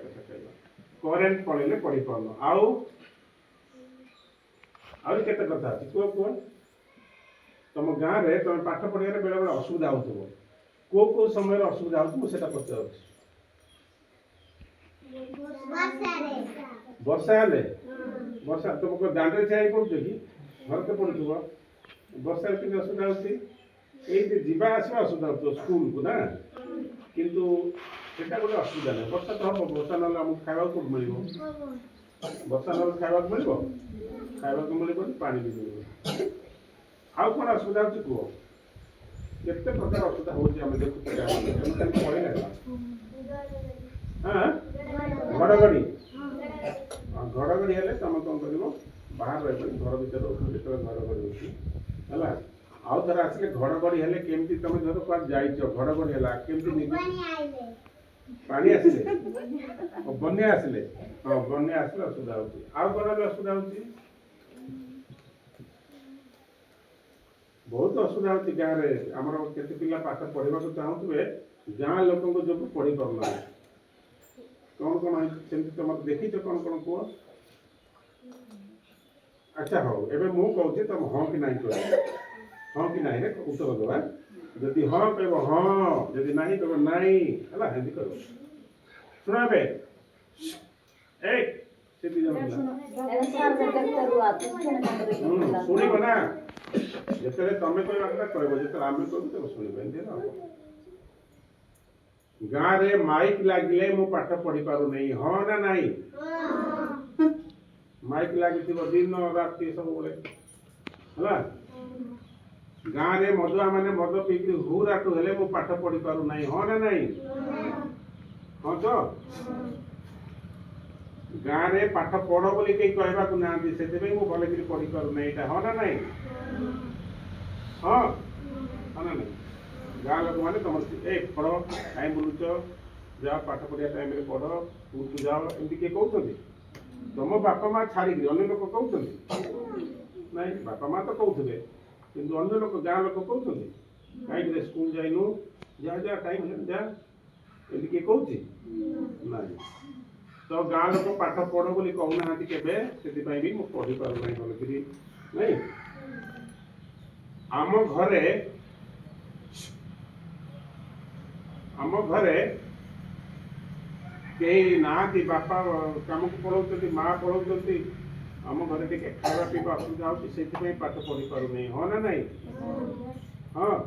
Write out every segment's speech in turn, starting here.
କଥା कहवा करेन्ट पड़े पढ़ी पारन आउ केते कथा अछि कुह कुह तुम गाँव में तुम पाठ पढ़िया बेले बेले असुविधा हो को समय असुविधा हो पचार वर्षा हेले वर्षा तुम दांडे छाई पड़ुछ कि घर तो पड़ुव वर्षा के असुविधा होती जीवा आसवा असुविधा हो स्कूल को ना किंतु सेटा गोटे असुविधा नहीं वर्षा तो हम वर्षा ना आमको खावा कौट मिल वर्षा ना खावा मिल खावा मिल पानी भी मिल आउ कौन असुविधा हो कह केते प्रकार असुविधा हो देखुचे पढ़े हाँ घड़घड़ी घड़घड़ी हेल्ले तुम कौन कर बाहर रह घर भर रोक जो घड़घड़ी होती है आउ थर आसिले घड़घड़ी हेल्ले केमती तुम धर कुआ जाइछ घड़घड़ी है केमती पानी आसिले बन्या आसिले हाँ बन्या आसिले असुविधा होती आउ कौन असुविधा होती बहुत असुविधा होती गाँव में आमर केते पिला पाठ पढ़ा चाहूे गाँ लोक जो पढ़ी पारना कौन कौन सेमती तुम देखी कौन कौन कह अच्छा हाँ एवं मु कहूँ तुम हाँ कि नहीं कह हाँ कि नहीं उत्तर देवा जदि हाँ कह हाँ जदि नहीं कह नहीं है हेल्दी कर शुण शुणव ना जिते तुम कह कह जो आम कह शुणव गाँव रे माइक लगिले मु पाठ पढ़ी पारू नहीं हाँ ना नहीं माइक लगी दिन राति सब है गाँव रे मधुआ मैंने मद पीक हुराटू हेले मु पाठ पढ़ी पारू नहीं हाँ ना नहीं हाँ तो गाँव रे पाठ पढ़ बोली कहीं कहवा ना से मु भल पढ़ी पारू नहीं हाँ ना नहीं हाँ हाँ ना नहीं गाँ लोक मैंने तुम पढ़ कहीं बुलुच जाओ पाठ पढ़िया टाइम पढ़ उठू जाओ एमती किए कहते तुम बापा माँ छाड़ी अन्य लोक कहते ना बापा माँ तो कहते कि अन्य लोक गाँ लोक कहते कहीं स्कूल जाइनु जा जा टाइम जा एमती किए कहते ना तो गाँ लोक पाठ पढ़ बोली कहूना के से भी मुझे पढ़ी पार ना भलकरी नहीं आम घरे कई ना बापा कम को पढ़ाऊँ माँ पढ़ाऊँ आम घरे टे खावा पीवा असुविधा होती से पाठ पढ़ी पार नहीं हाँ ना नहीं हाँ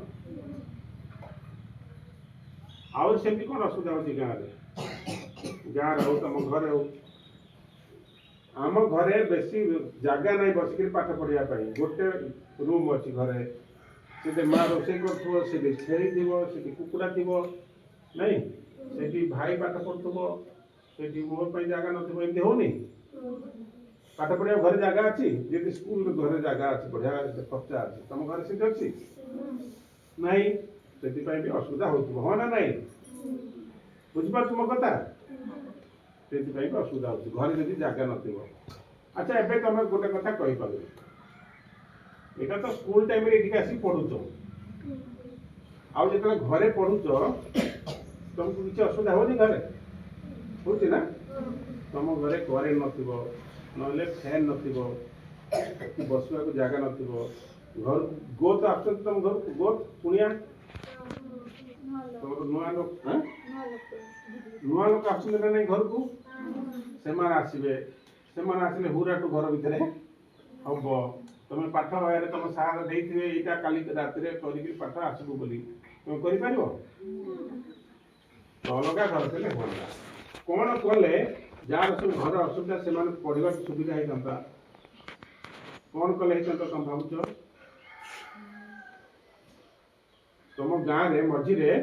आउ सेमती कौन असुविधा होती गाँव में गाँव हो तुम घर हो आम घरे बेसी जगह नहीं बसिक पाठ पढ़िया गोटे रूम अच्छी घरे से माँ रोसे कर छेली थी कुकुड़ा थी नहीं से भाई पाठ पढ़ुव से मोर जगह नमती होनी पाठ पढ़िया घर जगह अच्छी जी स्कूल घर जगह अच्छी बढ़िया खर्चा अच्छी तुम घर सीट अच्छी नहीं से असुविधा हो हाँ ना नहीं बुझिपार मो कथा से असुविधा हो घर जब जगह न अच्छा एवं तुम गोटे कथा कहीपर यहाँ तो स्कूल टाइम आसिक पढ़ुच आउ जो घरे पढ़ुच तुमको किसी असुविधा होनी घरे होना तुम घरे करेन्ट ना फैन न बसवा को जगह न घर गोत आस तुम घर गोत पुणिया तुम नुआ लोक नुआ लोक आसना नहीं घर को से आसले हुराटू घर भितर हम तुम पाठ तुम सार देते यहाँ काली राति कर पाठ आसबू बोली तुम कर अलग घर थे भल कौन कले जार सब घर असुविधा से पढ़ा सुविधा होता कौन कले तुम भावुच तुम गाँव में मझीरे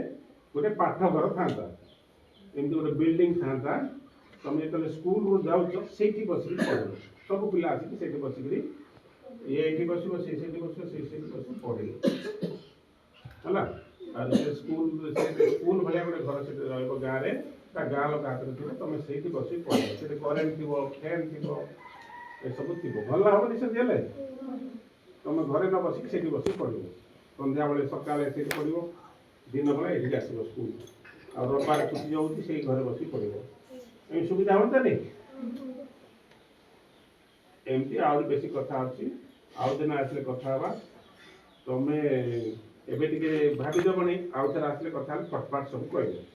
गोटे पाठघर था एमती गोटे बिल्डिंग था तुम जो स्कूल जाऊँ से बसिक पढ़ सब पिला आसिक बसिक ये बस बस पढ़े है स्कूल भाया गोटे घर से गाँव में गाँ लोक हाथ में तुम से बस पढ़ से करेन्ट थी फैन थी सब थी भल हेनी से तुम घरे न बसिक से बस पढ़ सन्ध्या बेले सकाल से पढ़ दिन बेला ये आसो स्कूल आ रविवार छुट्टी जाऊँगी से घर बस पढ़ ଏମିତି ସୁବିଧା ହୁଅନ୍ତାନି? ଏମିତି ଆହୁରି ବେଶୀ କଥା ଅଛି, ଆଉ ଦିନ ଆସିଲେ କଥା ହେବା। ତମେ ଏବେ ଟିକେ ଭାବିଦେବନି, ଆଉ ଥରେ ଆସିଲେ କଥା ହେଲେ ଫଟଫାଟ ସବୁ କହିବ।